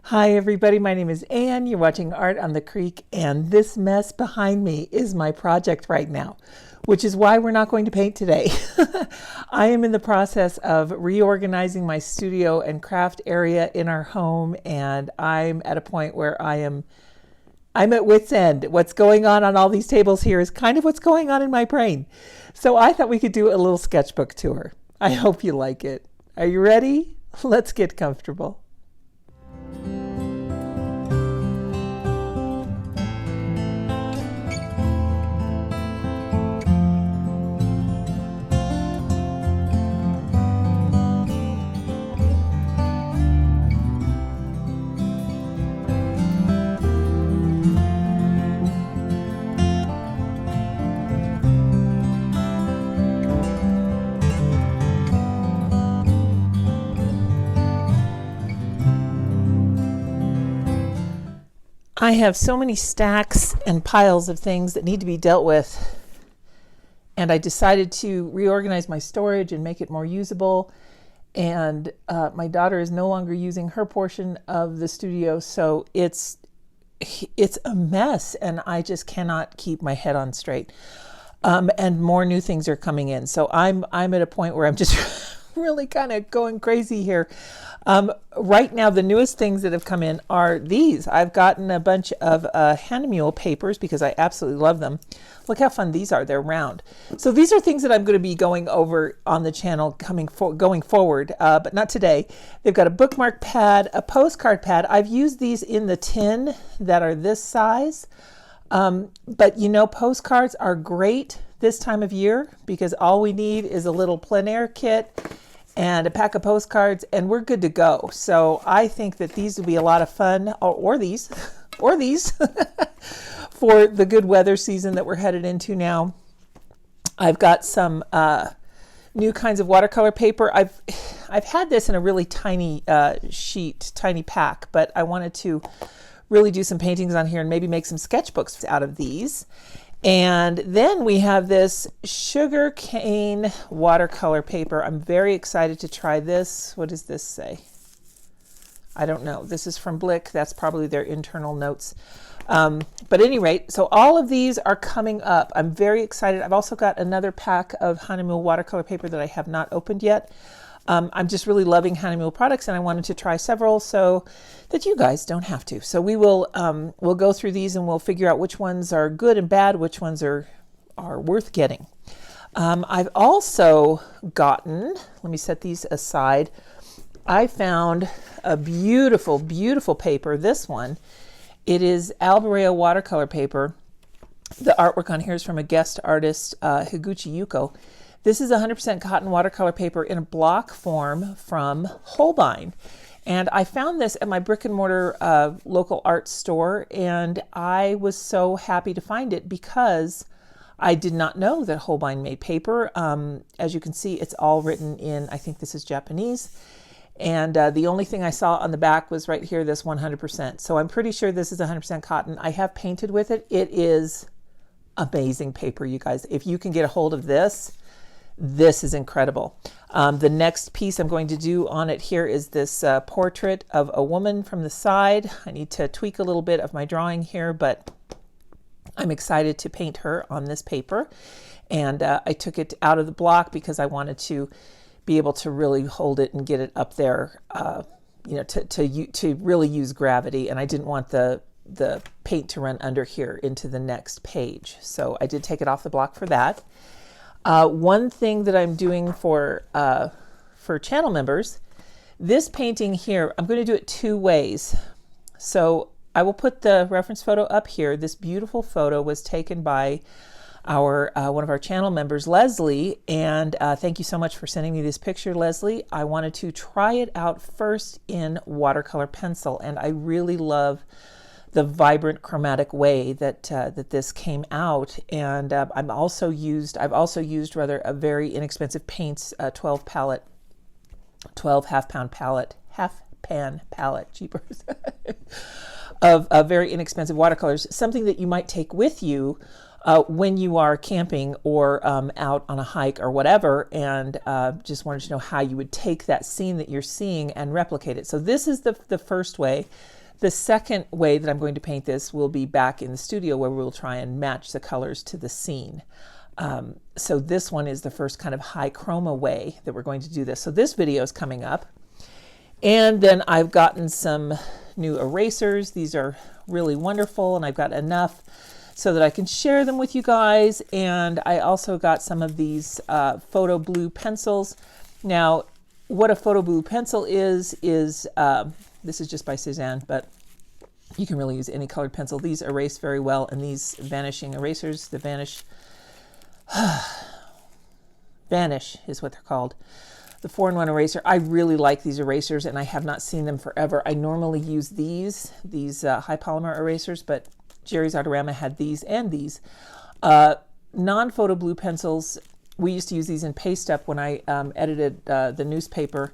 Hi everybody, my name is Ann. You're watching Art on the Creek, and this mess behind me is my project right now, which is why we're not going to paint today. I am in the process of reorganizing my studio and craft area in our home, and I'm at a point where I'm at wit's end. What's going on all these tables here is kind of what's going on in my brain. So I thought we could do a little sketchbook tour. I hope you like it. Are you ready? Let's get comfortable. I have so many stacks and piles of things that need to be dealt with, and I decided to reorganize my storage and make it more usable. And my daughter is no longer using her portion of the studio, so it's a mess, and I just cannot keep my head on straight. And more new things are coming in, so I'm at a point where I'm just really kind of going crazy here. Right now, the newest things that have come in are these. I've gotten a bunch of Herculean papers because I absolutely love them. Look how fun these are. They're round. So these are things that I'm going to be going over on the channel going forward, but not today. They've got a bookmark pad, a postcard pad. I've used these in the tin that are this size. But you know, postcards are great this time of year because all we need is a little plein air kit and a pack of postcards, and we're good to go. So I think that these will be a lot of fun, or these, for the good weather season that we're headed into now. I've got some new kinds of watercolor paper. I've had this in a really tiny tiny pack, but I wanted to really do some paintings on here and maybe make some sketchbooks out of these. And then we have this sugar cane watercolor paper. I'm very excited to try this. What does this say? I don't know. This is from Blick. That's probably their internal notes. But at any rate, so all of these are coming up. I'm very excited. I've also got another pack of Herculean watercolor paper that I have not opened yet. I'm just really loving Herculean products, and I wanted to try several so that you guys don't have to. So we'll go through these and we'll figure out which ones are good and bad, which ones are worth getting. I've also gotten, let me set these aside. I found a beautiful, beautiful paper. This one, it is Albareo watercolor paper. The artwork on here is from a guest artist, Higuchi Yuko. This is 100% cotton watercolor paper in a block form from Holbein. And I found this at my brick and mortar local art store, and I was so happy to find it because I did not know that Holbein made paper. As you can see, it's all written in, I think this is Japanese. And the only thing I saw on the back was right here, this 100%. So I'm pretty sure this is 100% cotton. I have painted with it. It is amazing paper, you guys. If you can get a hold of this, this is incredible. The next piece I'm going to do on it here is this portrait of a woman from the side. I need to tweak a little bit of my drawing here, but I'm excited to paint her on this paper. And I took it out of the block because I wanted to be able to really hold it and get it up there, to really use gravity. And I didn't want the paint to run under here into the next page. So I did take it off the block for that. One thing that I'm doing for channel members, this painting here, I'm going to do it two ways. So I will put the reference photo up here. This beautiful photo was taken by one of our channel members, Leslie, and thank you so much for sending me this picture, Leslie. I wanted to try it out first in watercolor pencil, and I really love the vibrant chromatic way that this came out. And I've also used a very inexpensive paints 12 half-pan palette, cheapers, of very inexpensive watercolors, something that you might take with you when you are camping or out on a hike or whatever, and just wanted to know how you would take that scene that you're seeing and replicate it. So this is the first way The second way that I'm going to paint this will be back in the studio, where we'll try and match the colors to the scene. So this one is the first kind of high chroma way that we're going to do this. So this video is coming up. And then I've gotten some new erasers. These are really wonderful, and I've got enough so that I can share them with you guys. And I also got some of these photo blue pencils. Now, what a photo blue pencil is this is just by Cezanne, but you can really use any colored pencil. These erase very well, and these vanishing erasers, the Vanish is what they're called. The 4-in-1 eraser. I really like these erasers, and I have not seen them forever. I normally use these high polymer erasers, but Jerry's Artorama had these and these. Non-photo blue pencils, we used to use these in Paste Up when I edited the newspaper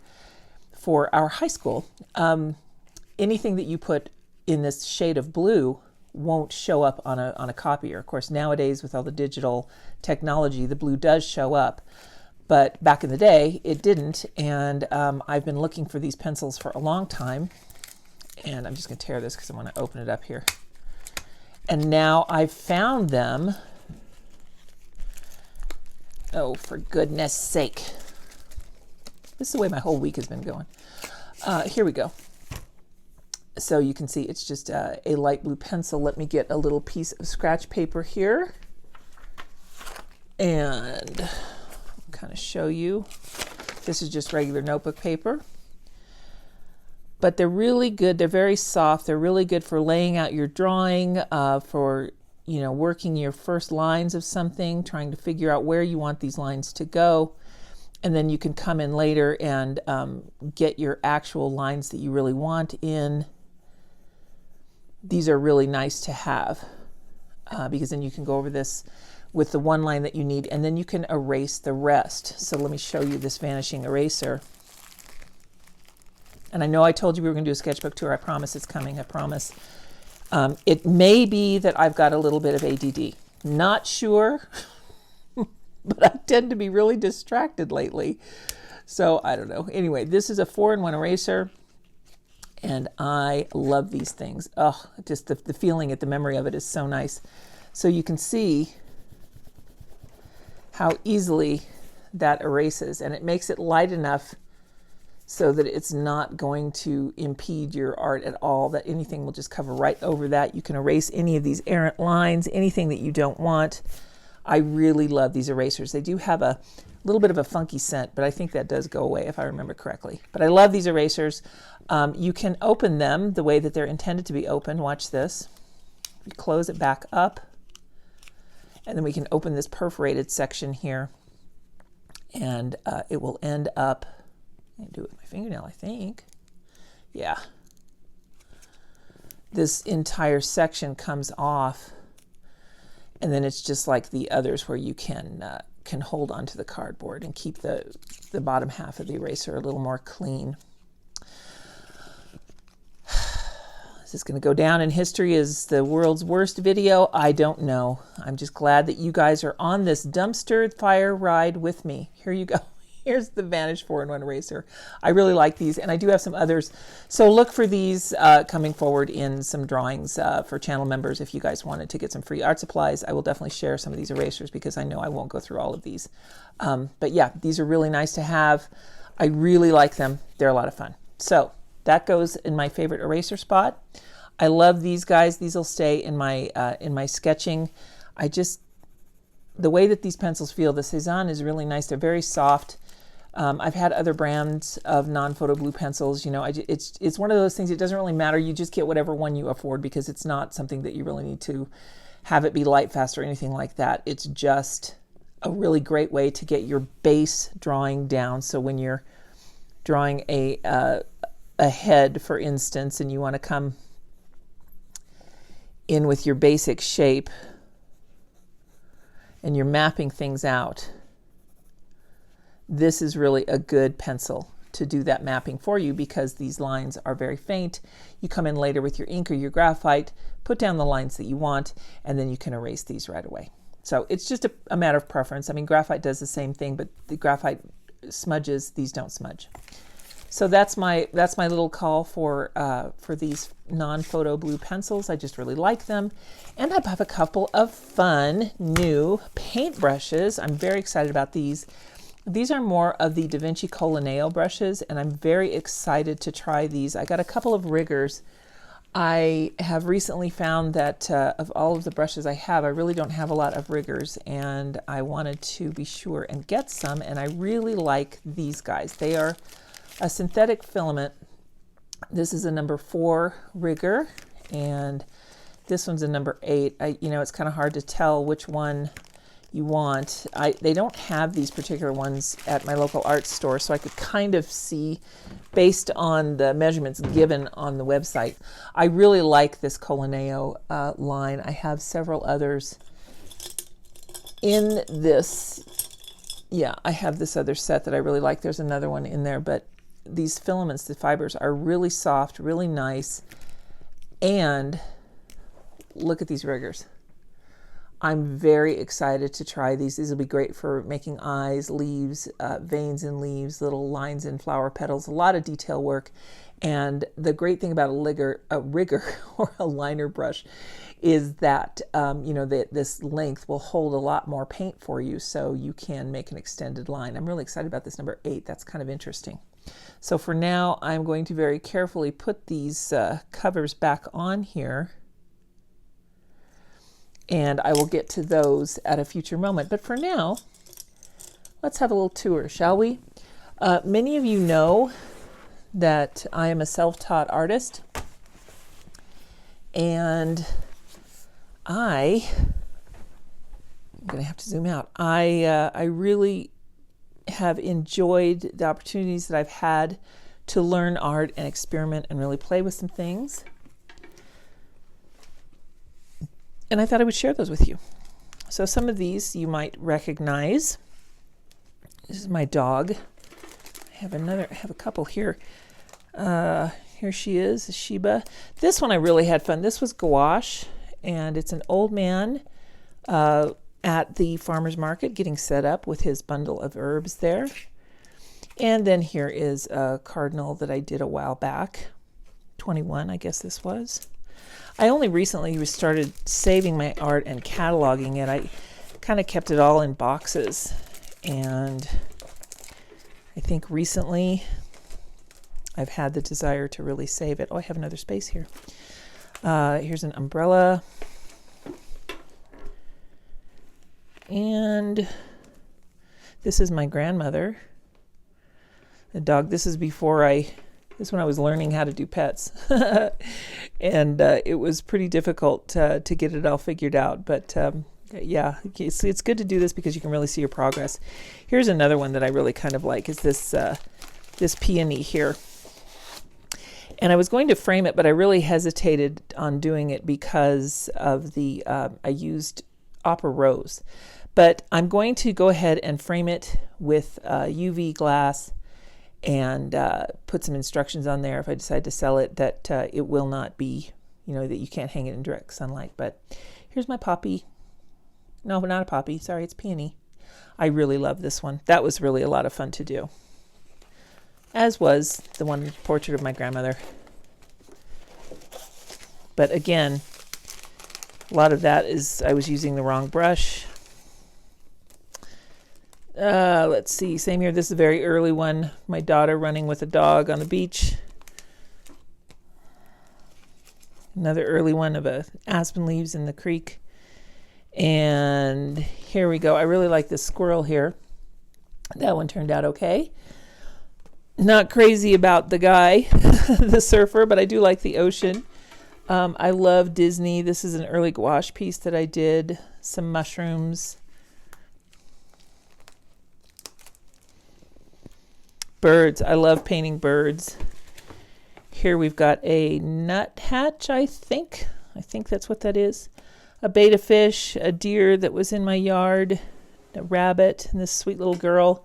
for our high school. Anything that you put in this shade of blue won't show up on a copier. Of course, nowadays with all the digital technology, the blue does show up. But back in the day, it didn't, and I've been looking for these pencils for a long time. And I'm just going to tear this because I want to open it up here. And now I've found them. Oh, for goodness sake. This is the way my whole week has been going. Here we go. So you can see it's just a light blue pencil. Let me get a little piece of scratch paper here. And kind of show you. This is just regular notebook paper. But they're really good. They're very soft. They're really good for laying out your drawing, for working your first lines of something, trying to figure out where you want these lines to go. And then you can come in later and get your actual lines that you really want in. These are really nice to have because then you can go over this with the one line that you need, and then you can erase the rest. So let me show you this vanishing eraser. And I know I told you we were going to do a sketchbook tour. I promise it's coming. I promise. It may be that I've got a little bit of ADD. Not sure, but I tend to be really distracted lately. So I don't know. Anyway, this is a 4-in-1 eraser, and I love these things. Oh, just the feeling it, the memory of it is so nice. So you can see how easily that erases, and it makes it light enough so that it's not going to impede your art at all, that anything will just cover right over that. You can erase any of these errant lines, anything that you don't want. I really love these erasers. They do have a little bit of a funky scent, but I think that does go away if I remember correctly. But I love these erasers. You can open them the way that they're intended to be opened. Watch this. We close it back up, and then we can open this perforated section here, and it will end up, I can do it with my fingernail, I think. Yeah. This entire section comes off, and then it's just like the others where you can hold onto the cardboard and keep the bottom half of the eraser a little more clean. Is this going to go down in history as the world's worst video? I don't know. I'm just glad that you guys are on this dumpster fire ride with me. Here you go. Here's the Vanish 4-in-1 eraser. I really like these, and I do have some others. So look for these coming forward in some drawings for channel members. If you guys wanted to get some free art supplies, I will definitely share some of these erasers because I know I won't go through all of these. But yeah, these are really nice to have. I really like them. They're a lot of fun. So that goes in my favorite eraser spot. I love these guys. These will stay in my sketching. The way that these pencils feel, the Cezanne is really nice. They're very soft. I've had other brands of non-photo blue pencils. It's one of those things, it doesn't really matter. You just get whatever one you afford because it's not something that you really need to have it be light fast or anything like that. It's just a really great way to get your base drawing down. So when you're drawing a head, for instance, and you want to come in with your basic shape and you're mapping things out, this is really a good pencil to do that mapping for you because these lines are very faint. You come in later with your ink or your graphite, put down the lines that you want, and then you can erase these right away. So it's just a matter of preference. I mean, graphite does the same thing, but the graphite smudges, these don't smudge. So that's my little call for these non-photo blue pencils. I just really like them. And I have a couple of fun new paint brushes. I'm very excited about these. These are more of the Da Vinci Colaneo brushes, and I'm very excited to try these. I got a couple of riggers. I have recently found that of all of the brushes I have, I really don't have a lot of riggers, and I wanted to be sure and get some, and I really like these guys. They are a synthetic filament. This is a number 4 rigger, and this one's a number 8. You know, it's kind of hard to tell which one you want. They don't have these particular ones at my local art store, so I could kind of see based on the measurements given on the website. I really like this Colaneo line. I have several others in this. Yeah, I have this other set that I really like. There's another one in there, but these filaments, the fibers, are really soft, really nice. And look at these riggers. I'm very excited to try these. These will be great for making eyes, leaves, veins in leaves, little lines in flower petals, a lot of detail work. And the great thing about a rigger or a liner brush is that you know, this length will hold a lot more paint for you, so you can make an extended line. I'm really excited about this number 8. That's kind of interesting. So for now, I'm going to very carefully put these covers back on here, and I will get to those at a future moment. But for now, let's have a little tour, shall we? Many of you know that I am a self-taught artist, and I'm going to have to zoom out. I really have enjoyed the opportunities that I've had to learn art and experiment and really play with some things. And I thought I would share those with you. So some of these you might recognize. This is my dog. I have a couple here. Here she is, Sheba. This one I really had fun. This was gouache, and it's an old man at the farmer's market getting set up with his bundle of herbs there. And then here is a cardinal that I did a while back. 21, I guess this was. I only recently started saving my art and cataloging it. I kind of kept it all in boxes, and I think recently I've had the desire to really save it. Oh, I have another space here. Here's an umbrella. And this is my grandmother. The dog. This is when I was learning how to do pets. And it was pretty difficult to get it all figured out. But yeah, it's good to do this because you can really see your progress. Here's another one that I really kind of like, is this peony here. And I was going to frame it, but I really hesitated on doing it because of I used opera rose. But I'm going to go ahead and frame it with UV glass and put some instructions on there if I decide to sell it, that it will not be, that you can't hang it in direct sunlight. But here's my poppy. No, not a poppy. Sorry, it's peony. I really love this one. That was really a lot of fun to do, as was the one portrait of my grandmother. But again, a lot of that is I was using the wrong brush. Let's see, same here. This is a very early one. My daughter running with a dog on the beach. Another early one of aspen leaves in the creek. And here we go. I really like this squirrel here. That one turned out okay. Not crazy about the guy, the surfer, but I do like the ocean. I love Disney. This is an early gouache piece that I did. Some mushrooms. Birds. I love painting birds. Here we've got a nuthatch, I think. I think that's what that is. A betta fish, a deer that was in my yard, a rabbit, and this sweet little girl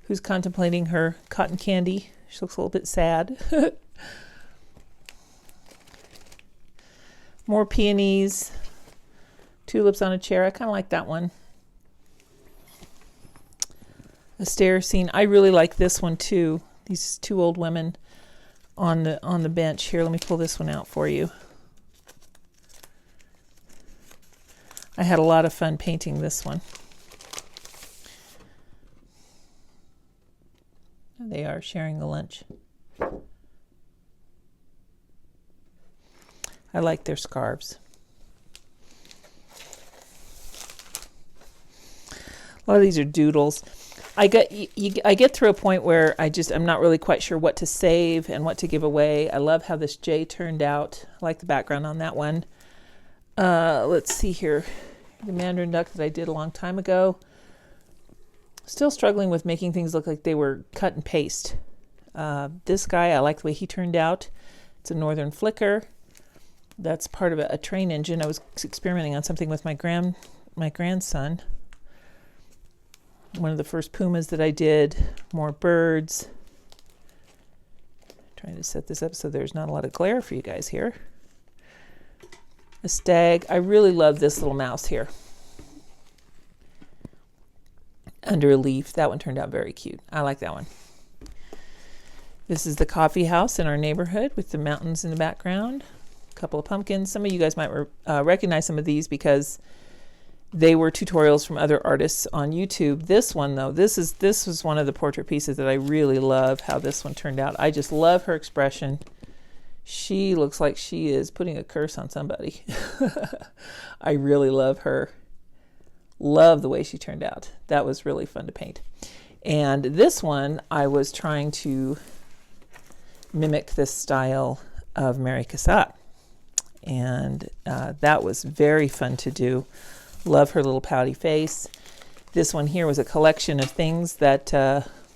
who's contemplating her cotton candy. She looks a little bit sad. More peonies, tulips on a chair. I kind of like that one. A stair scene. I really like this one too. These two old women on the bench here. Let me pull this one out for you. I had a lot of fun painting this one. They are sharing the lunch. I like their scarves. A lot of these are doodles. I get through a point where I'm not really quite sure what to save and what to give away. I love how this J turned out. I like the background on that one. Let's see here. The Mandarin duck that I did a long time ago. Still struggling with making things look like they were cut and paste. This guy, I like the way he turned out. It's a northern flicker. That's part of a train engine. I was experimenting on something with my grandson. One of the first pumas that I did. More birds. Trying to set this up so there's not a lot of glare for you guys here. A stag. I really love this little mouse here. Under a leaf. That one turned out very cute. I like that one. This is the coffee house in our neighborhood with the mountains in the background. A couple of pumpkins. Some of you guys might recognize some of these because they were tutorials from other artists on YouTube. This one, though, this was one of the portrait pieces that I really love how this one turned out. I just love her expression. She looks like she is putting a curse on somebody. I really love her. Love the way she turned out. That was really fun to paint. And this one, I was trying to mimic this style of Mary Cassatt. And that was very fun to do. Love her little pouty face. This one here was a collection of things that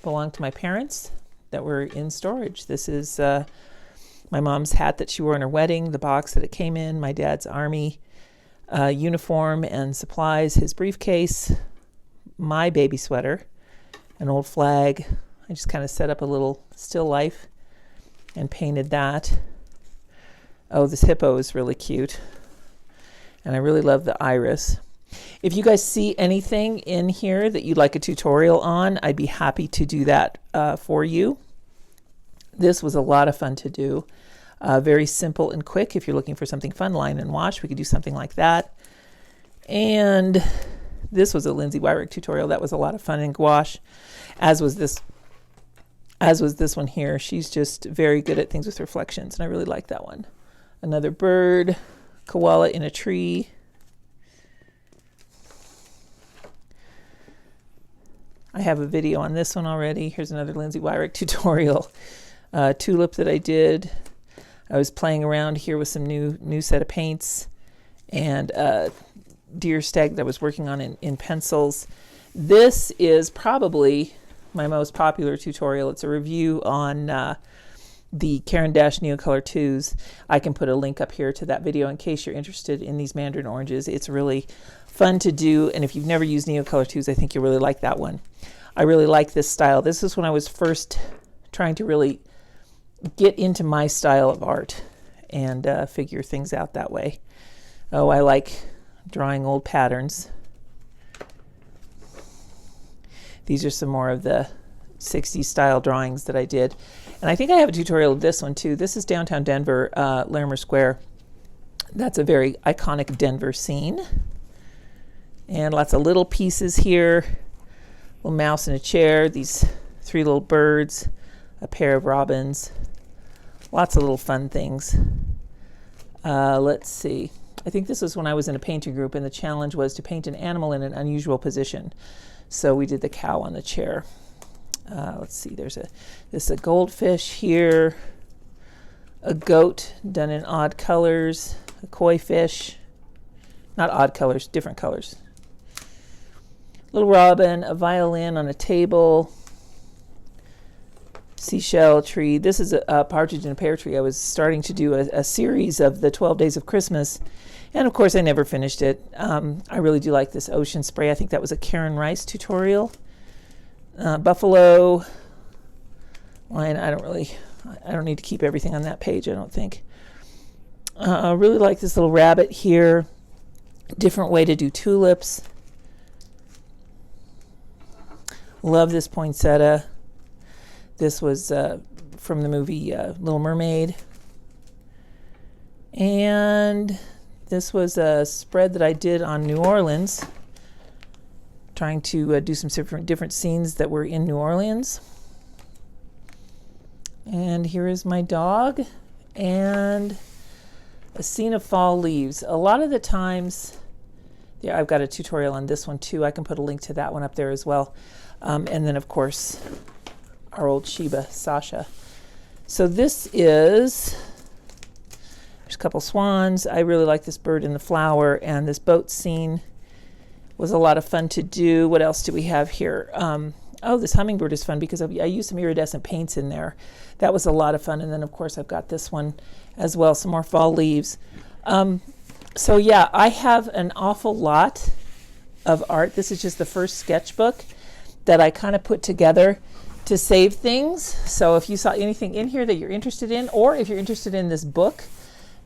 belonged to my parents that were in storage. This is my mom's hat that she wore in her wedding, the box that it came in, my dad's army uniform and supplies, his briefcase, my baby sweater, an old flag. I just kind of set up a little still life and painted that. Oh, this hippo is really cute. And I really love the iris. If you guys see anything in here that you'd like a tutorial on, I'd be happy to do that for you. This was a lot of fun to do. Very simple and quick. If you're looking for something fun, line and wash, we could do something like that. And this was a Lindsay Wyrick tutorial. That was a lot of fun in gouache, as was this one here. She's just very good at things with reflections, and I really like that one. Another bird, koala in a tree. I have a video on this one already. Here's another Lindsay Wyrick tutorial. Tulip that I did. I was playing around here with some new set of paints and deer stag that I was working on in pencils. This is probably my most popular tutorial. It's a review on the Caran d'Ache Neocolor 2s. I can put a link up here to that video in case you're interested in these Mandarin oranges. It's really fun to do, and if you've never used Neocolor 2s, I think you'll really like that one. I really like this style. This is when I was first trying to really get into my style of art and figure things out that way. Oh, I like drawing old patterns. These are some more of the 60s style drawings that I did. And I think I have a tutorial of this one too. This is downtown Denver, Larimer Square. That's a very iconic Denver scene. And lots of little pieces here. Little mouse in a chair, these 3 little birds, a pair of robins. Lots of little fun things. Let's see. I think this was when I was in a painting group, and the challenge was to paint an animal in an unusual position. So we did the cow on the chair. Let's see, this is a goldfish here, a goat done in odd colors, a koi fish, not odd colors, different colors. Little robin, a violin on a table, seashell tree. This is a partridge in a pear tree. I was starting to do a series of the 12 Days of Christmas, and of course I never finished it. I really do like this ocean spray. I think that was a Karen Rice tutorial. Buffalo, lion. I don't need to keep everything on that page, I don't think. I really like this little rabbit here. Different way to do tulips. Love this poinsettia. This was from the movie Little Mermaid. And this was a spread that I did on New Orleans, trying to do some different scenes that were in New Orleans. And here is my dog and a scene of fall leaves. A lot of the times, yeah, I've got a tutorial on this one too. I can put a link to that one up there as well. And then of course, our old Sheba, Sasha. So this is, there's a couple swans. I really like this bird in the flower, and this boat scene was a lot of fun to do. What else do we have here? Oh, this hummingbird is fun because I used some iridescent paints in there. That was a lot of fun. And then of course I've got this one as well, some more fall leaves. So yeah, I have an awful lot of art. This is just the first sketchbook that I kind of put together to save things. So if you saw anything in here that you're interested in, or if you're interested in this book,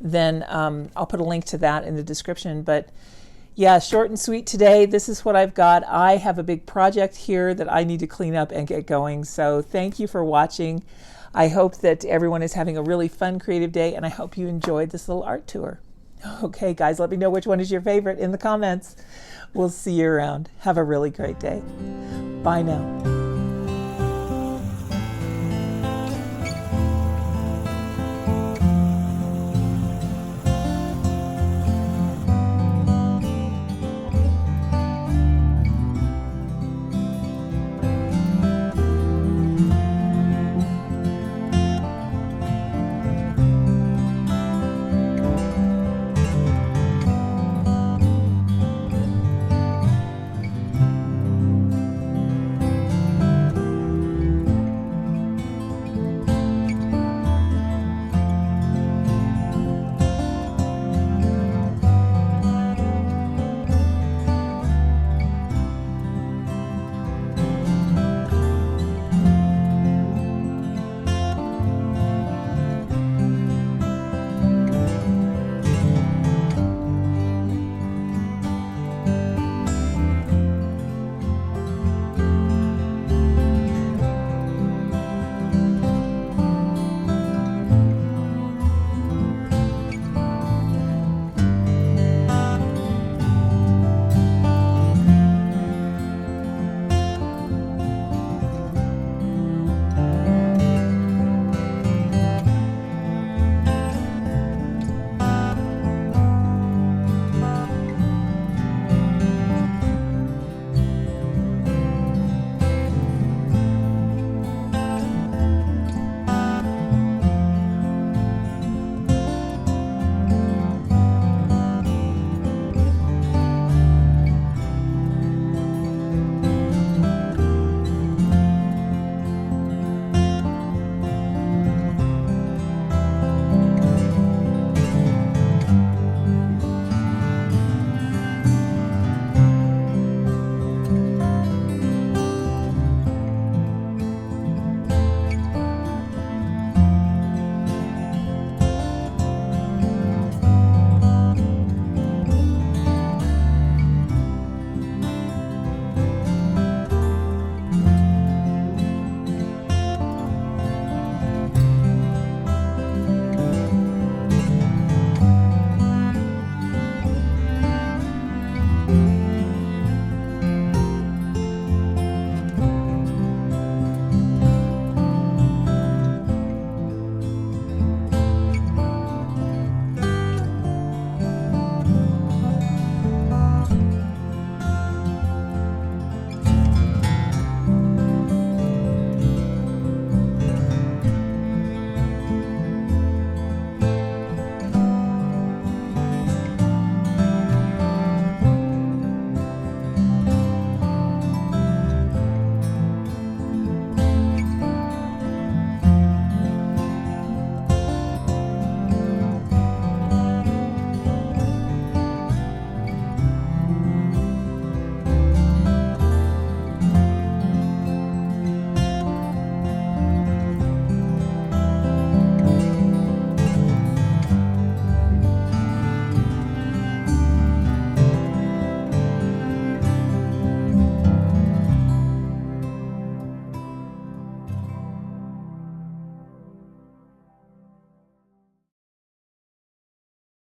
then I'll put a link to that in the description. But yeah, short and sweet today. This is what I've got. I have a big project here that I need to clean up and get going. So thank you for watching. I hope that everyone is having a really fun, creative day, and I hope you enjoyed this little art tour. Okay, guys, let me know which one is your favorite in the comments. We'll see you around. Have a really great day. Bye now.